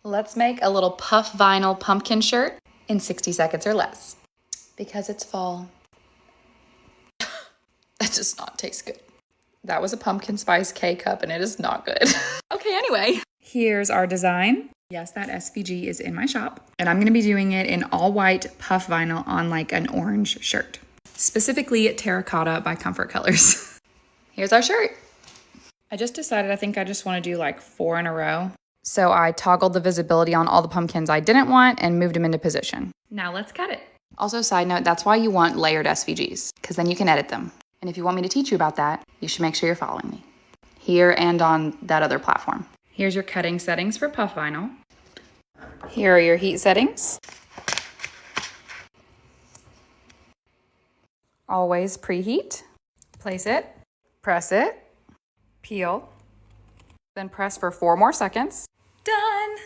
Let's make a little puff vinyl pumpkin shirt in 60 seconds or less. Because it's fall. That does not taste good. That was a pumpkin spice K-cup and it is not good. Okay, anyway. Here's our design. Yes, that SVG is in my shop. And I'm gonna be doing it in all white puff vinyl on like an orange shirt. Specifically terracotta by Comfort Colors. Here's our shirt. I just decided I think I just wanna do like 4 in a row. So I toggled the visibility on all the pumpkins I didn't want and moved them into position. Now let's cut it. Also, side note, that's why you want layered SVGs, because then you can edit them. And if you want me to teach you about that, you should make sure you're following me. Here and on that other platform. Here's your cutting settings for puff vinyl. Here are your heat settings. Always preheat. Place it, press it, peel, then press for 4 more seconds. Done!